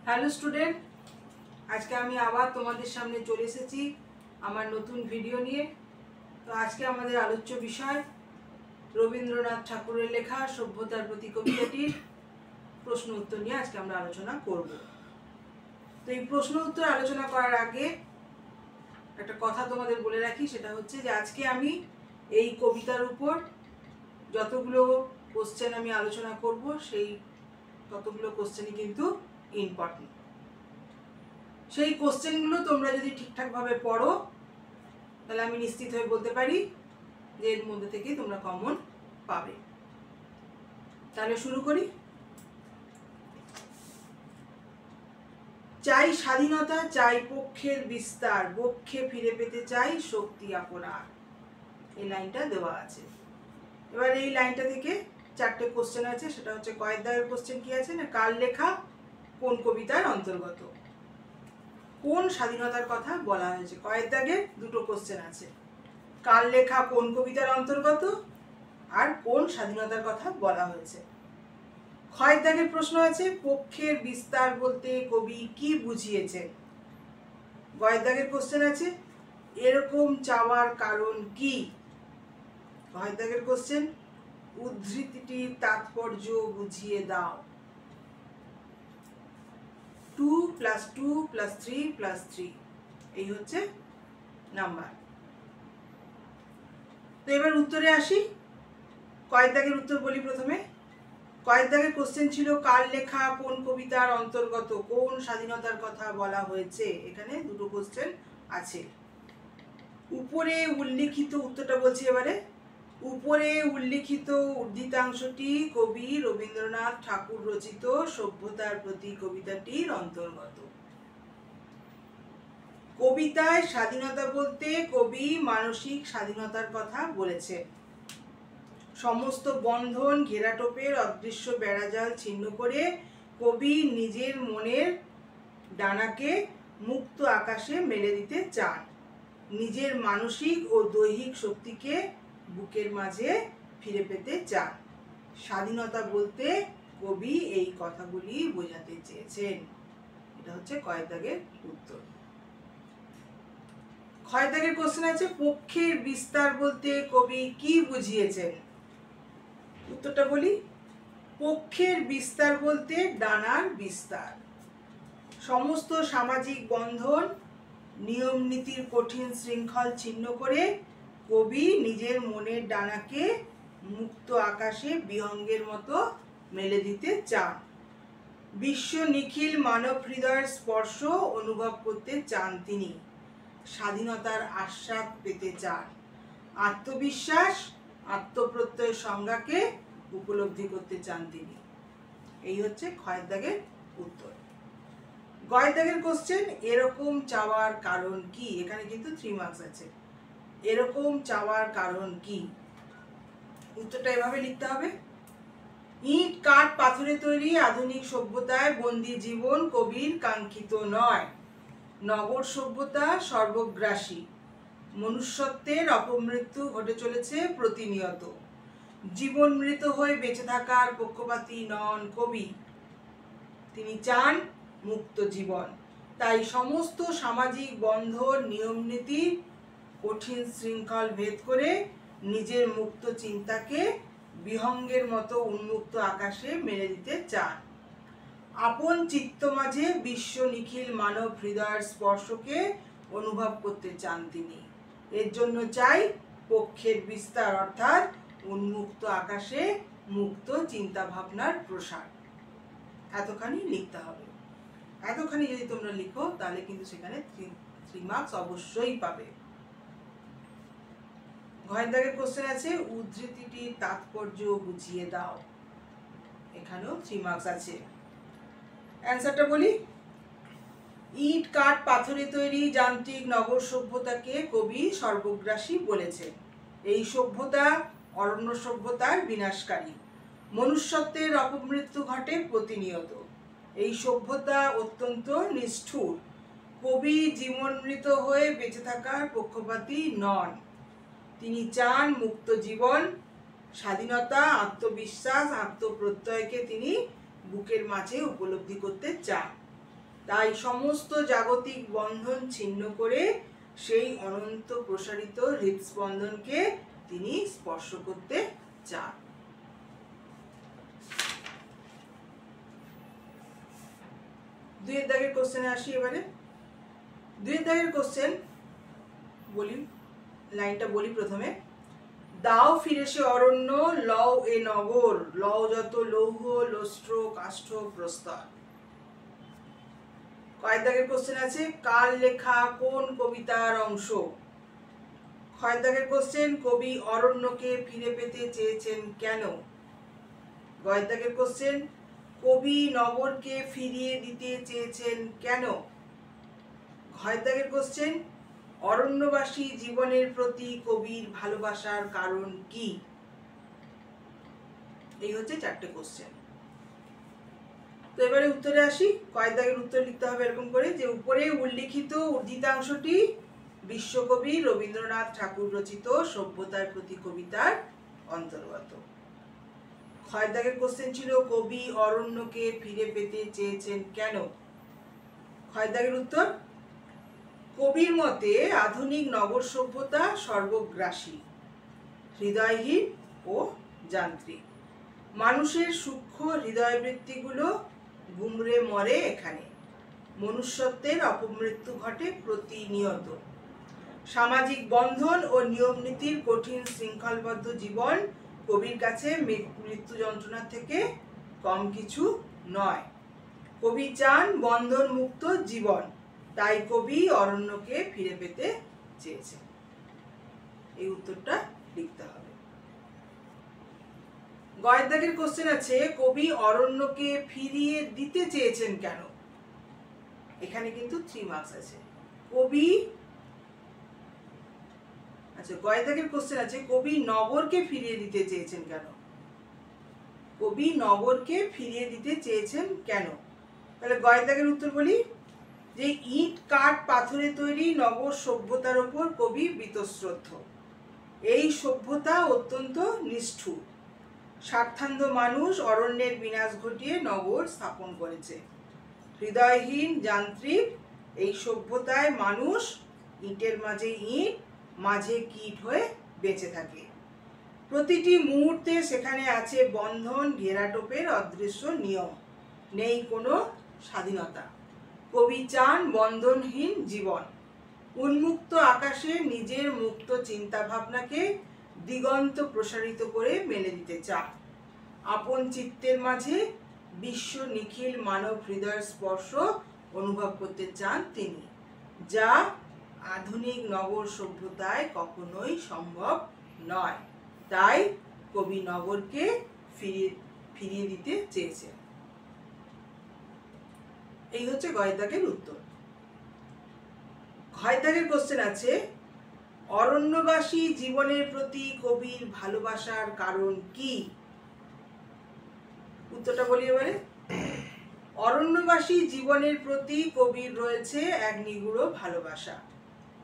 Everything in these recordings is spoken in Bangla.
হ্যালো স্টুডেন্ট, আজকে আমি আবার তোমাদের সামনে চলে এসেছি আমার নতুন ভিডিও নিয়ে। তো আজকে আমাদের আলোচ্য বিষয় রবীন্দ্রনাথ ঠাকুরের লেখা সভ্যতার প্রতি কবিতাটির প্রশ্ন উত্তর নিয়ে আজকে আমরা আলোচনা করব। তো এই প্রশ্ন উত্তর আলোচনা করার আগে একটা কথা তোমাদের বলে রাখি, সেটা হচ্ছে যে আজকে আমি এই কবিতার উপর যতগুলো কোশ্চেন আমি আলোচনা করব সেই ততগুলো কোশ্চেনই কিন্তু ইম্পর্টেন্ট। সেই কোশ্চেনগুলো তোমরা যদি ঠিকঠাকভাবে পড়ো তাহলে আমি নিশ্চিত হয়ে বলতে পারি যে এর মধ্যে থেকে তোমরা কমন পাবে। তাহলে শুরু করি। চাই স্বাধীনতা, চাই পক্ষের বিস্তার, বক্ষে ফিরে পেতে চাই শক্তি আপনার। এই লাইনটা দেওয়া আছে। এবার এই লাইনটা থেকে চারটে কোশ্চেন আছে, সেটা হচ্ছে কয়েক দাগের কোশ্চেন কি আছে না, কার লেখা, কোন কবিতার অন্তর্গত, কোন স্বাধীনতার কথা বলা হয়েছে। কয়েক দাগের দুটো কোশ্চেন আছে, কার লেখা, কোন কবিতার অন্তর্গত, আর কোন স্বাধীনতার কথা বলা হয়েছে। কয়েক দাগের প্রশ্ন আছে পক্ষের বিস্তার বলতে কবি কি বুঝিয়েছেন। কয়েক দাগের কোশ্চেন আছে এরকম চাওয়ার কারণ কি। কয়েক দাগের কোশ্চেন উদ্ধৃতিটির তাৎপর্য বুঝিয়ে দাও। 2 + 2 + 3 + 3 এই হচ্ছে নাম্বার। তো এবার উত্তরে আসি। কয়েক দাগের উত্তর বলি প্রথমে। কয়েক দাগের কোশ্চেন ছিল কার লেখা, কোন কবিতার অন্তর্গত, কোন স্বাধীনতার কথা বলা হয়েছে। এখানে দুটো কোশ্চেন আছে। উপরে উল্লিখিত, উত্তরটা বলছি এবারে। উপরে উল্লিখিত উদ্ধৃতাংশটি কবি রবীন্দ্রনাথ ঠাকুর রচিত সভ্যতার প্রতি কবিতাটির অন্তর্গত। কবিতায় স্বাধীনতা বলতে কবি মানসিক স্বাধীনতার কথা বলেছে। সমস্ত বন্ধন, ঘেরাটোপের অদৃশ্য বেড়াজাল ছিন্ন করে কবি নিজের মনের ডানাকে মুক্ত আকাশে মেলে দিতে চান। নিজের মানসিক ও দৈহিক শক্তিকে বুকের মাঝে ফিরে পেতে চান। স্বাধীনতা বলতে কবি এই কথাগুলি বোঝাতে চেয়েছেন। এটা হচ্ছে কয়েক দাগের উত্তর। কয়েক দাগের কোশ্চেন আছে পক্ষের বিস্তার বলতে কবি কি বুঝিয়েছেন। উত্তরটা বলি। পক্ষের বিস্তার বলতে ডানার বিস্তার। সমস্ত সামাজিক বন্ধন, নিয়ম নীতির কঠিন শৃঙ্খল ছিন্ন করে কবি নিজের মনের ডানাকে মুক্ত আকাশে বিহঙ্গের মতো মেলে দিতে চান। বিশ্ব নিখিল মানব হৃদয়ের স্পর্শ অনুভব করতে চান তিনি। স্বাধীনতার আস্বাদ পেতে চান। আত্মবিশ্বাস, আত্মপ্রত্যয়ের সংজ্ঞাকে উপলব্ধি করতে চান তিনি। এই হচ্ছে কয়েক দাগের উত্তর। কয়েক দাগের কোশ্চেন এরকম চাওয়ার কারণ কি। এখানে কিন্তু 3 মার্কস আছে। এরকম চাওয়ার কারণ কি, উত্তরটা এভাবে লিখতে হবে। ইট কাঠ পাথরে তৈরি আধুনিক সভ্যতায় বন্দি জীবন কবির কাঙ্ক্ষিত নয়। নগর সভ্যতা সর্বগ্রাসী। মনুষ্যত্বের অপমৃত্যু ঘটে চলেছে প্রতিনিয়ত। জীবন মৃত হয়ে বেঁচে থাকার পক্ষপাতী নন কবি। তিনি চান মুক্ত জীবন। তাই সমস্ত সামাজিক বন্ধন, নিয়ম নীতি, কঠিন শৃঙ্খল ভেদ করে নিজের মুক্ত চিন্তাকে বিহঙ্গের মতো উন্মুক্ত আকাশে মেলে দিতে চান। আপন চিত্ত মাঝে বিশ্ব নিখিল মানব হৃদয়ের স্পর্শকে অনুভব করতে চান তিনি। এর জন্য চাই পক্ষের বিস্তার, অর্থাৎ উন্মুক্ত আকাশে মুক্ত চিন্তা ভাবনার প্রসার। এতখানি লিখতে হবে। এতখানি যদি তোমরা লিখো তাহলে কিন্তু সেখানে 3 মার্কস অবশ্যই পাবে। কয়েক দাগের কোশ্চেন আছে উদ্ধৃতিটির তাৎপর্য বুঝিয়ে দাও। এখানেও 3 মার্কস আছে। অ্যান্সারটা বলি। ইট কাঠ পাথরে তৈরি যান্ত্রিক নগর সভ্যতাকে কবি সর্বগ্রাসী বলেছেন। এই সভ্যতা অরণ্য সভ্যতার বিনাশকারী। মনুষ্যত্বের অপমৃত্যু ঘটে প্রতিনিয়ত। এই সভ্যতা অত্যন্ত নিষ্ঠুর। কবি জীবনমৃত হয়ে বেঁচে থাকার পক্ষপাতী নন। তিনি চান মুক্ত জীবন, স্বাধীনতা, আত্মবিশ্বাস, আত্মপ্রত্যয়কে তিনি বুকের মাঝে উপলব্ধি করতে চান। তাই সমস্ত জাগতিক বন্ধন ছিন্ন করে সেই অনন্ত প্রসারিত হৃদস্পন্দনকে তিনি স্পর্শ করতে চান। দুইয়ের দাগের কোশ্চেনে আসি এবারে। দুইয়ের দাগের কোশ্চেন বলি, লাইনটা বলি প্রথমে। দাও ফিরে সে অরণ্য, লও এ নগর, লও যত লৌহ লস্ত্র কাষ্ঠ প্রস্তর। কয়েক দাগের কোশ্চেন আছে, কার লেখা কোন কবিতার অংশ? কয়েক দাগের কোশ্চেন, কবি অরণ্যকে ফিরে পেতে চেয়েছেন কেন? কয়েক দাগের কোশ্চেন, কবি নগরকে ফিরিয়ে দিতে চেয়েছেন কেন? কয়েক দাগের কোশ্চেন, অরণ্যবাসী জীবনের প্রতি কবির ভালোবাসার কারণ কি? এই হচ্ছে 4টে কোশ্চেন। তো এবারে উত্তরে আসি। কয়েক দাগের উত্তর লিখতে হবে এরকম করে যে, উপরে উল্লিখিত উদ্ধৃতাংশটি বিশ্বকবি রবীন্দ্রনাথ ঠাকুর রচিত সভ্যতার প্রতি কবিতার অন্তর্গত। কয়েক দাগের কোশ্চেন ছিল, কবি অরণ্যকে ফিরে পেতে চেয়েছেন কেন? কয়েক দাগের উত্তর, কবির মতে আধুনিক নগর সভ্যতা সর্বগ্রাসী, হৃদয়হীন ও যান্ত্রিক। মানুষের সূক্ষ্ম হৃদয়বৃত্তিগুলো গুমরে মরে এখানে। মনুষ্যত্বের অপমৃত্যু ঘটে প্রতিনিয়ত। সামাজিক বন্ধন ও নিয়ম নীতির কঠিন শৃঙ্খলবদ্ধ জীবন কবির কাছে মৃত্যু যন্ত্রণা থেকে কম কিছু নয়। কবি চান বন্ধন মুক্ত জীবন, তাই কবি অরণ্যকে ফিরে পেতে চেয়েছেন। এই উত্তরটা লিখতে হবে। গয়ের দাগের কোশ্চেন আছে, কবি অরণ্যকে ফিরিয়ে দিতে চেয়েছেন কেন? এখানে কিন্তু 3 মার্কস আছে। কবি, আচ্ছা, গয়ের দাগের কোশ্চেন আছে, কবি নগরকে ফিরিয়ে দিতে চেয়েছেন কেন? কবি নগরকে ফিরিয়ে দিতে চেয়েছেন কেন? তাহলে গয়ের দাগের উত্তর বলি যে, ইট কাঠ পাথরে তৈরি নগর সভ্যতার ওপর কবি বীতশ্রদ্ধ। এই সভ্যতা অত্যন্ত নিষ্ঠুর। স্বার্থান্ধ মানুষ অরণ্যের বিনাশ ঘটিয়ে নগর স্থাপন করেছে। হৃদয়হীন যান্ত্রিক এই সভ্যতায় মানুষ ইটের মাঝে ইট, মাঝে কীট হয়ে বেঁচে থাকে। প্রতিটি মুহূর্তে সেখানে আছে বন্ধন, ঘেরাটোপের অদৃশ্য নিয়ম, নেই কোনো স্বাধীনতা। কবি চান বন্ধনহীন জীবন। উন্মুক্ত আকাশে নিজের মুক্ত চিন্তা ভাবনাকে দিগন্ত প্রসারিত করে মেলে দিতে চান। আপন চিত্তের মাঝে বিশ্ব নিখিল মানব হৃদয়ের স্পর্শ অনুভব করতে চান তিনি, যা আধুনিক নগর সভ্যতায় কখনোই সম্ভব নয়। তাই কবি নগরকে ফিরিয়ে দিতে চেয়েছেন। এই হচ্ছে গয়ের দাগের উত্তর। গয়ের দাগের কোশ্চেন আছে, অরণ্যবাসী জীবনের প্রতি কবির ভালোবাসার কারণ কি? উত্তরটা বলি এবারে। অরণ্যবাসী জীবনের প্রতি কবির রয়েছে এক নিগুড় ভালোবাসা।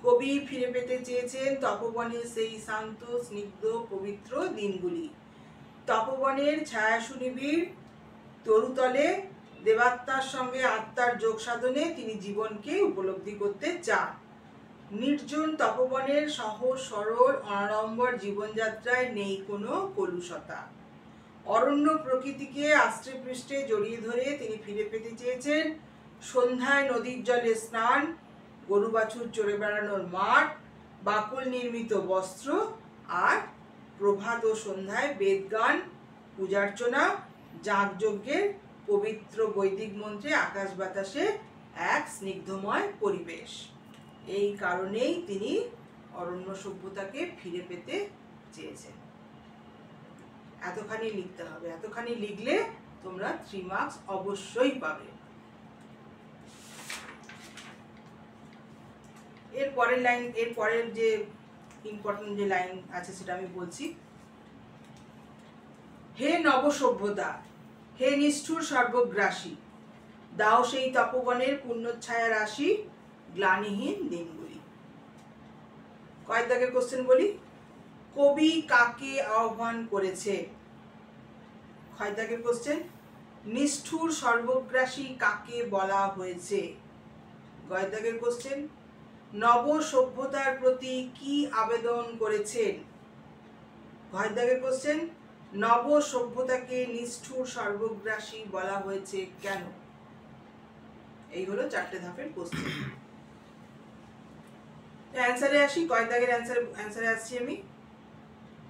কবি ফিরে পেতে চেয়েছেন তপবনের সেই শান্ত, স্নিগ্ধ, পবিত্র দিনগুলি। তপবনের ছায়া সুনিবিড় তরুতলে দেবাত্মার সঙ্গে আত্মার যোগ সাধনে তিনি জীবনকে উপলব্ধি করতে চান। নির্জন তপবনের সহজ সরল অনাড়ম্বর জীবনযাত্রায় নেই কোনো কলুষতা। অরণ্য প্রকৃতিকে আষ্টে পৃষ্ঠে জড়িয়ে ধরে তিনি ফিরে পেতে চেয়েছেন সন্ধ্যায় নদীর জলে স্নান, গরু বাছুর চড়ে বেড়ানোর মাঠ, বাকুল নির্মিত বস্ত্র, আর প্রভাত ও সন্ধ্যায় বেদগান, পূজার্চনা, যাগযজ্ঞের পবিত্র বৈদিক মন্ত্রে আকাশ বাতাসে এক স্নিগ্ধময় পরিবেশ। এই কারণেই তিনি অরণ্য সভ্যতাকে ফিরে পেতে চেয়েছেন। এতখানি লিখতে হবে। এতখানি লিখলে তোমরা 3 মার্কস অবশ্যই পাবে। এর পরের লাইন, এর পরের যে ইম্পর্টেন্ট যে লাইন আছে সেটা আমি বলছি। হে নব সভ্যতা, হে নিষ্ঠুর সর্বগ্রাসী, দাও সেই তপবনের পুণ্যচ্ছায়া রাশি, গ্লানিহীন দিনগুলি। কয়েক দাগের কোশ্চেন বলি, কবি কাকে আহ্বান করেছে? কয়েক দাগের কোশ্চেন, নিষ্ঠুর সর্বগ্রাসী কাকে বলা হয়েছে? গয়ের দাগের কোশ্চেন, নব সভ্যতার প্রতি কি আবেদন করেছেন? গয়ের দাগের কোশ্চেন, নব সভ্যতাকে নিষ্ঠুর সর্বগ্রাসী বলা হয়েছে কেন? এই হলো 4টে ধাপের কোশ্চেন। অ্যান্সারে আসি। কয়েক দাগের অ্যান্সারে আসছি আমি।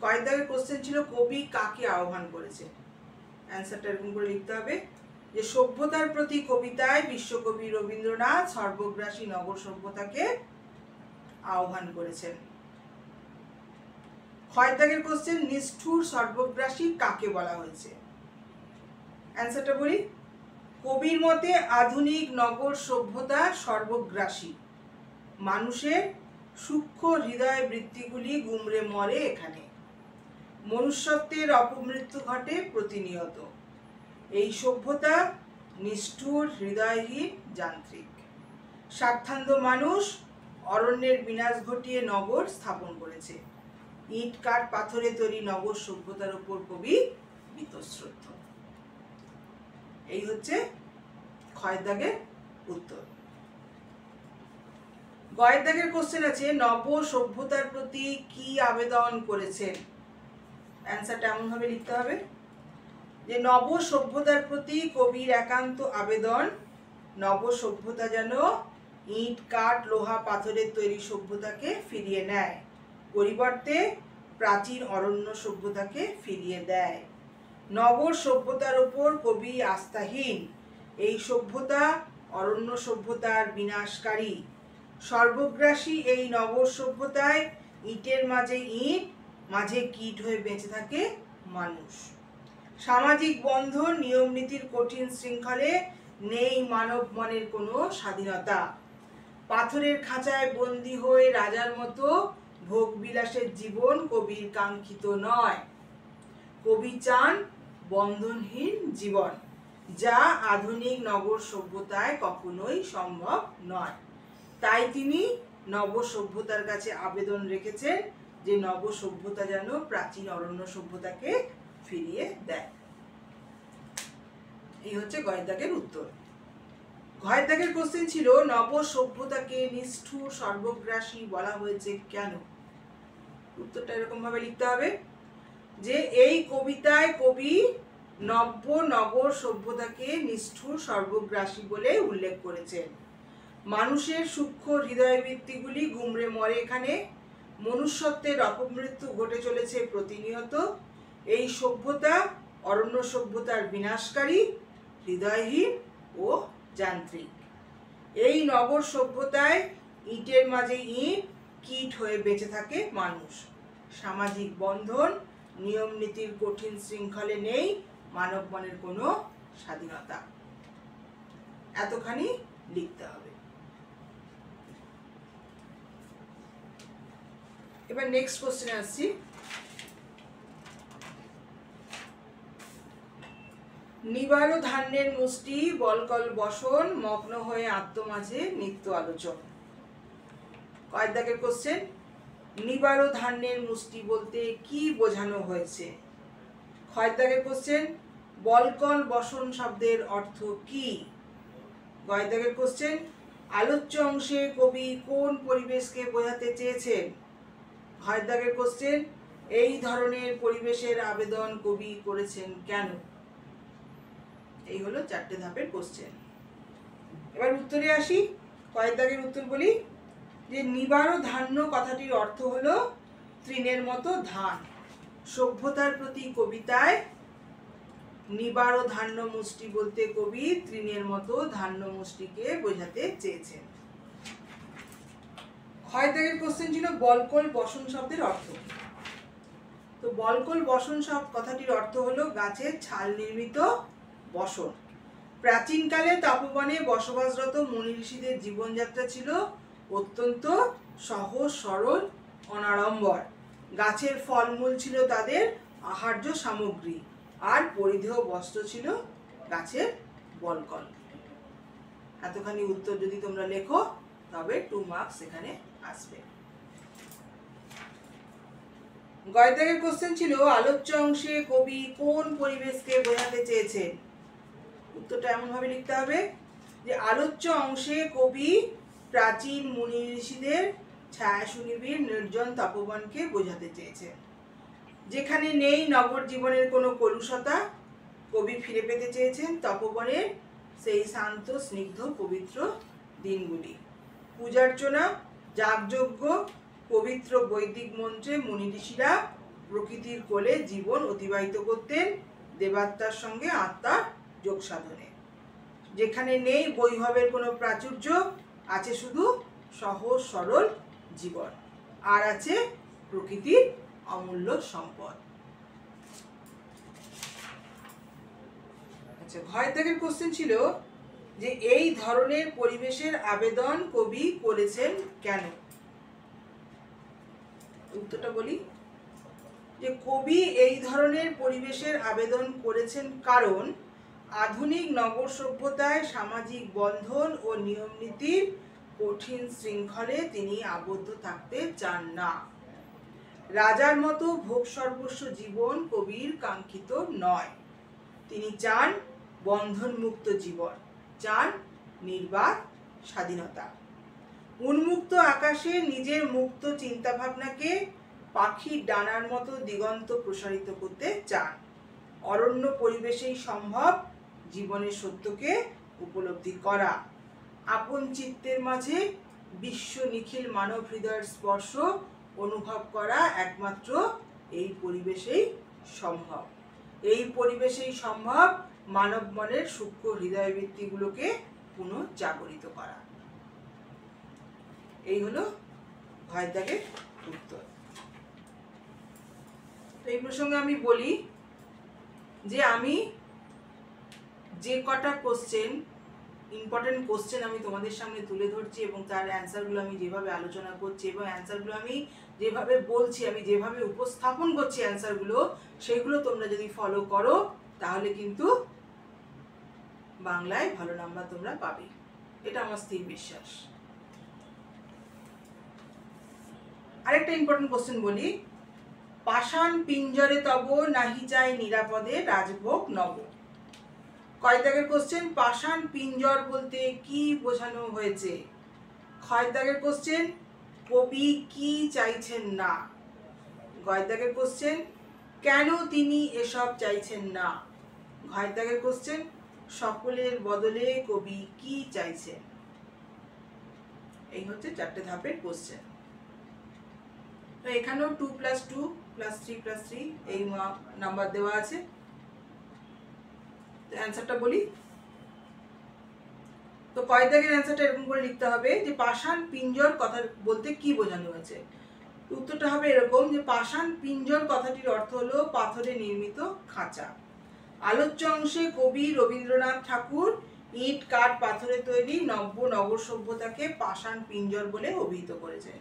কয়েক দাগের কোশ্চেন ছিল কবি কাকে আহ্বান করেছে। অ্যান্সারটা এরকম করে লিখতে হবে যে সভ্যতার প্রতি কবিতায় বিশ্বকবি রবীন্দ্রনাথ সর্বগ্রাসী নগর সভ্যতাকে আহ্বান করেছেন। কয়েক দাগের কোশ্চেন, নিষ্ঠুর সর্বগ্রাসী কাকে বলা হয়েছে? অ্যান্সারটা বলি, কবির মতে আধুনিক নগর সভ্যতা সর্বগ্রাসী, মানুষের সূক্ষ্ম হৃদয় বৃত্তিগুলি গুমড়ে মরে এখানে, মনুষ্যত্বের অপমৃত্যু ঘটে প্রতিনিয়ত, এই সভ্যতা নিষ্ঠুর হৃদয়হীন যান্ত্রিক, স্বার্থান্ধ মানুষ অরণ্যের বিনাশ ঘটিয়ে নগর স্থাপন করেছে, ইট কাঠ পাথরে তৈরি নগর সভ্যতার উপর কবি বীতশ্রদ্ধ। এই হচ্ছে ক্ষয়ের দাগের উত্তর। গয়ের দাগের কোশ্চেন আছে নব সভ্যতার প্রতি কি আবেদন করেছেন? অ্যান্সারটা এমন ভাবে লিখতে হবে যে নব সভ্যতার প্রতি কবির একান্ত আবেদন, নব সভ্যতা যেন ইট কাঠ লোহা পাথরের তৈরি সভ্যতাকে ফিরিয়ে নেয়, পরিবর্তে প্রাচীন অরণ্য সভ্যতাকে ফিরিয়ে দেয়। নগর সভ্যতার উপর কবি আস্থাহীন, এই সভ্যতা অরণ্য সভ্যতার বিনাশকারী, সর্বগ্রাসী এই নগর সভ্যতায় ইটের মাঝে ইট, মাঝে কীট হয়ে বেঁচে থাকে মানুষ, সামাজিক বন্ধন নিয়ম নীতির কঠিন শৃঙ্খলে নেই মানব মনের কোনো স্বাধীনতা, পাথরের খাঁচায় বন্দী হয়ে রাজার মতো ভোগ বিলাসের জীবন কবির কাঙ্ক্ষিত নয়, কবি চান বন্ধনহীন জীবন, যা আধুনিক নগর সভ্যতায় কখনোই সম্ভব নয়। তাই তিনি নব সভ্যতার কাছে আবেদন রেখেছেন যে নব সভ্যতা যেন প্রাচীন অরণ্য সভ্যতাকে ফিরিয়ে দেয়। এই হচ্ছে গয়ের দাগের উত্তর। গয়ের দাগের কোশ্চেন ছিল নব সভ্যতাকে নিষ্ঠুর সর্বগ্রাসী বলা হয়েছে কেন? উত্তরটা এরকম ভাবে লিখতে হবে যে এই কবিতায় কবি নব্য নগর সভ্যতাকে নিষ্ঠুর সর্বগ্রাসী বলে উল্লেখ করেছেন, মানুষের সূক্ষ্ম হৃদয়বৃত্তিগুলি গুমড়ে মরে এখানে, মনুষ্যত্বের অপমৃত্যু ঘটে চলেছে প্রতিনিয়ত, এই সভ্যতা অরণ্য সভ্যতার বিনাশকারী, হৃদয়হীন ও যান্ত্রিক, এই নগর সভ্যতায় ইটের মাঝে ইট, কীট হয়ে বেঁচে থাকে মানুষ, সামাজিক বন্ধন নিয়ম নীতির কঠিন শৃঙ্খলে নেই মানব মনের কোনো স্বাধীনতা। এতখানি লিখতে হবে। এবার নেক্সট কোশ্চেনে আসছি। নিবারো ধান্যের মুষ্টি বলকল বসন মগ্ন হয়ে আত্মমাঝে নিত্য আলোচন। কয়েক দাগের কোশ্চেন, নিবারো ধান্যের মুষ্টি বলতে কি বোঝানো হয়েছে? কয়েক দাগের কোশ্চেন, বলকল বসন শব্দের অর্থ কি? কয়েক দাগের কোশ্চেন, আলোচ্য অংশে কবি কোন পরিবেশকে বোঝাতে চেয়েছেন? কয়েক দাগের কোশ্চেন, এই ধরনের পরিবেশের আবেদন কবি করেছেন কেন? এই হলো 4টে ধাপের কোশ্চেন। এবার উত্তরে আসি। কয়েক দাগের উত্তর বলি যে নিবারো ধান্য কথাটির অর্থ হলো তৃণের মতো ধান। সভ্যতার প্রতি কবিতায় নিবারো ধান্য মুষ্টি বলতে কবি তৃণের মতো ধান্য মুষ্টিকে বোঝাতে চেয়েছেন। কয়েক দাগের কোশ্চেন ছিল বলকল বসন শব্দের অর্থ। তো বলকল বসন শব্দ কথাটির অর্থ হলো গাছের ছাল নির্মিত বসন। প্রাচীনকালে তপবনে বসবাসরত মুনি ঋষিদের জীবনযাত্রা ছিল অত্যন্ত সহজ সরল অনাড়ম্বর। গাছের ফলমূল ছিল তাদের আহার্য সামগ্রী, আর পরিধেয় বস্ত্র ছিল গাছের বলকল। এতখানি উত্তর যদি তোমরা লেখো তবে 2 মার্কস এখানে আসবে। গয়ের দাগের কোশ্চেন ছিল আলোচ্য অংশে কবি কোন পরিবেশকে বোঝাতে চেয়েছেন? উত্তরটা এমনভাবে লিখতে হবে যে আলোচ্য অংশে কবি প্রাচীন মুনি ঋষিদের ছায়া সুনিবিড় নির্জন তপবনকে বোঝাতে চেয়েছেন। যেখানে নেই নগর জীবনের কোনো কলুষতা, কবি ফিরে পেতে চেয়েছেন তপবনের সেই শান্ত স্নিগ্ধ পবিত্র দিনগুলি। পূজার্চনা, যাগযজ্ঞ, পবিত্র বৈদিক মন্ত্রে মুনি ঋষিরা প্রকৃতির কোলে জীবন অতিবাহিত করতেন দেবাত্মার সঙ্গে আত্মার যোগ সাধনে। যেখানে নেই বৈভবের কোনো প্রাচুর্য, আছে শুধু সহজ সরল জীবন, আর আছে প্রকৃতির অমূল্য সম্পদ। আচ্ছা, ঘয়ের দাগের কোশ্চেন ছিল যে এই ধরনের পরিবেশের আবেদন কবি করেছেন কেন? উত্তরটা বলি যে কবি এই ধরনের পরিবেশের আবেদন করেছেন কারণ আধুনিক নগর সভ্যতায় সামাজিক বন্ধন ও নিয়মনীতির কঠিন শৃঙ্খলে তিনি আবদ্ধ থাকতে চান না। রাজার মতো ভোগ সর্বস্ব জীবন কবির কাঙ্ক্ষিত নয়। তিনি চান বন্ধনমুক্ত জীবন, চান নির্বাক স্বাধীনতা। উন্মুক্ত আকাশে নিজের মুক্ত চিন্তাভাবনাকে পাখির ডানার মতো দিগন্ত প্রসারিত করতে চান। অরণ্য পরিবেশেই সম্ভব জীবনের সত্যকে উপলব্ধি করা। আপন চিত্তের মাঝে বিশ্ব নিখিল মানব হৃদয়ের স্পর্শ অনুভব করা একমাত্র এই পরিবেশেই সম্ভব। এই পরিবেশেই সম্ভব মানব মনের সূক্ষ্ম হৃদয়বৃত্তিগুলোকে পুনঃজাগরিত করা। এই হলো ঘয়ের দাগের উত্তর। এই প্রসঙ্গে আমি বলি যে আমি যে কটা কোশ্চেন, ইম্পর্টেন্ট কোশ্চেন আমি তোমাদের সামনে তুলে ধরছি এবং তার অ্যান্সারগুলো আমি যেভাবে আলোচনা করছি এবং অ্যান্সারগুলো আমি যেভাবে বলছি, আমি যেভাবে উপস্থাপন করছি অ্যান্সারগুলো, সেগুলো তোমরা যদি ফলো করো তাহলে কিন্তু বাংলায় ভালো নাম্বার তোমরা পাবে, এটা আমার স্থির বিশ্বাস। আরেকটা ইম্পর্টেন্ট কোশ্চেন বলি, পাষাণ পিঞ্জরে তব নাহি চাই নিরাপদে রাজভোগ নব। কয় দাগের কোশ্চেন? পাষাণ পিঞ্জর বলতে কি বোঝানো হয়েছে? ক্ষয় দাগের কোশ্চেন, কবি কি চাইছেন না। গয় দাগের কোশ্চেন, কেন তিনি এসব চাইছেন না। ঘয় দাগের কোশ্চেন, সকলের বদলে কবি কি চাইছেন। এই হচ্ছে 4টে ধাপের কোশ্চেন। তো এখানেও 2 + 2 + 3 + 3 এই নাম্বার দেওয়া আছে। তো অ্যান্সারটা বলি। তো কয় দাগের অ্যান্সারটা এরকম করে লিখতে হবে যে পাষাণ পিঞ্জর কথা বলতে কি বোঝানো হয়েছে। উত্তরটা হবে এরকম যে পাষাণ পিঞ্জর কথাটির অর্থ হলো পাথরে নির্মিত খাঁচা। আলোচ্য অংশে কবি রবীন্দ্রনাথ ঠাকুর ইট কাঠ পাথরে তৈরি নব্য নগর সভ্যতাকে পাষাণ পিঞ্জর বলে অভিহিত করেছেন।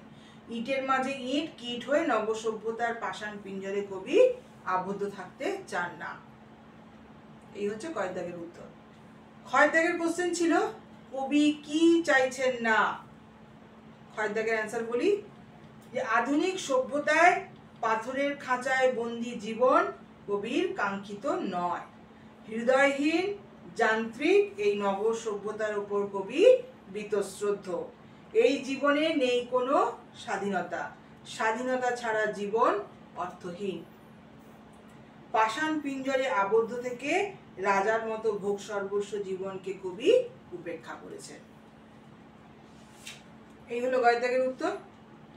ইটের মাঝে ইট কিট হয়ে নগর সভ্যতার পাষাণ পিঞ্জরে কবি আবদ্ধ থাকতে চান না। এই হচ্ছে কয় দাগের উত্তর। ক্ষয় দাগের কোশ্চেন ছিল কবি কি চাইছেন না। ক্ষয় দাগের অ্যান্সার বলি যে আধুনিক সভ্যতায় পাথরের খাঁচায় বন্দি জীবন কবির কাঙ্ক্ষিত নয়। হৃদয়হীন যান্ত্রিক এই নগর সভ্যতার উপর কবি বীতশ্রদ্ধ। এই জীবনে নেই কোনো স্বাধীনতা, স্বাধীনতা ছাড়া জীবন অর্থহীন। পাষাণ পিঞ্জরে আবদ্ধ থেকে রাজার মতো ভোগ সর্বস্ব জীবনকে কবি উপেক্ষা করেছেন। এই হলো গয় দাগের উত্তর।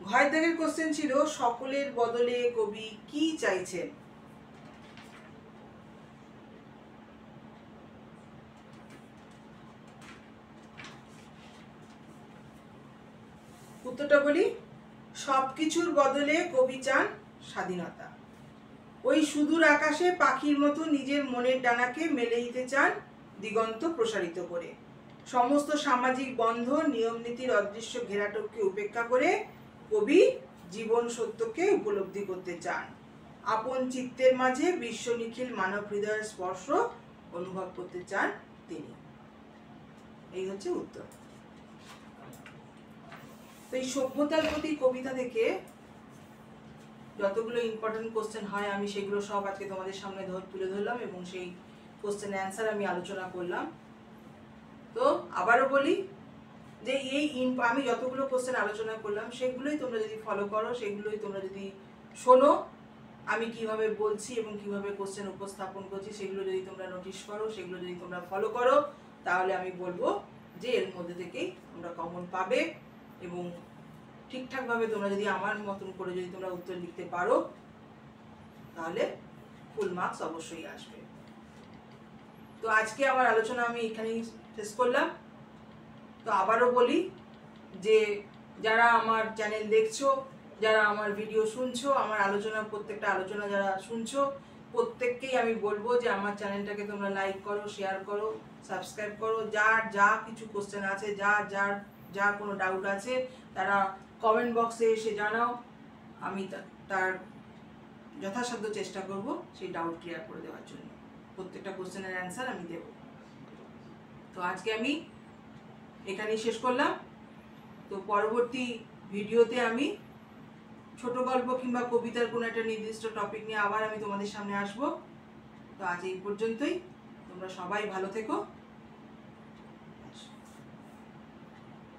ঘয় দাগের কোশ্চেন ছিল সকলের বদলে কবি কি চাইছেন। উত্তরটা বলি, সবকিছুর বদলে কবি চান স্বাধীনতা। ওই সুদূর আকাশে পাখির মতো নিজের মনের ডানাকে মেলে দিতে চান দিগন্ত প্রসারিত করে। সমস্ত সামাজিক বন্ধন নিয়ম নীতির অদৃশ্য ঘেরাটোপকে উপেক্ষা করে কবি জীবন সত্যকে উপলব্ধি করতে চান। আপন চিত্তের মাঝে বিশ্ব নিখিল মানব হৃদয়ের স্পর্শ অনুভব করতে চান তিনি। এই হচ্ছে উত্তর। তো এই সভ্যতার প্রতি কবিতা থেকে যতগুলো ইম্পর্টেন্ট কোশ্চেন হয় আমি সেগুলো সব আজকে তোমাদের সামনে তুলে ধরলাম এবং সেই কোশ্চেন অ্যান্সার আমি আলোচনা করলাম। তো আবারও বলি যে আমি যতগুলো কোশ্চেন আলোচনা করলাম সেগুলোই তোমরা যদি ফলো করো, সেগুলোই তোমরা যদি শোনো, আমি কিভাবে বলছি এবং কিভাবে কোশ্চেন উপস্থাপন করছি সেগুলো যদি তোমরা নোটিশ করো, সেগুলো যদি তোমরা ফলো করো, তাহলে আমি বলবো যে এর মধ্যে থেকেই তোমরা কমন পাবে। এবং ঠিকঠাকভাবে তোমরা যদি আমার মতন করে যদি তোমরা উত্তর লিখতে পারো তাহলে ফুল মার্কস অবশ্যই আসবে। তো আজকে আমার আলোচনা আমি এখানেই শেষ করলাম। তো আবারও বলি যে যারা আমার চ্যানেল দেখছো, যারা আমার ভিডিও শুনছো, আমার আলোচনা প্রত্যেকটা আলোচনা যারা শুনছো, প্রত্যেককেই আমি বলবো যে আমার চ্যানেলটাকে তোমরা লাইক করো, শেয়ার করো, সাবস্ক্রাইব করো। যার যা কিছু কোশ্চেন আছে, যা কোনো ডাউট আছে তারা কমেন্ট বক্সে এসে জানাও। আমি তার যথাসাধ্য চেষ্টা করব সেই ডাউট ক্লিয়ার করে দেওয়ার জন্য। প্রত্যেকটা কোশ্চেনের অ্যান্সার আমি দেব। তো আজকে আমি এখানেই শেষ করলাম। তো পরবর্তী ভিডিওতে আমি ছোট গল্প কিংবা কবিতার কোনো একটা নির্দিষ্ট টপিক নিয়ে আবার আমি তোমাদের সামনে আসব। তো আজ এই পর্যন্তই। তোমরা সবাই ভালো থেকো।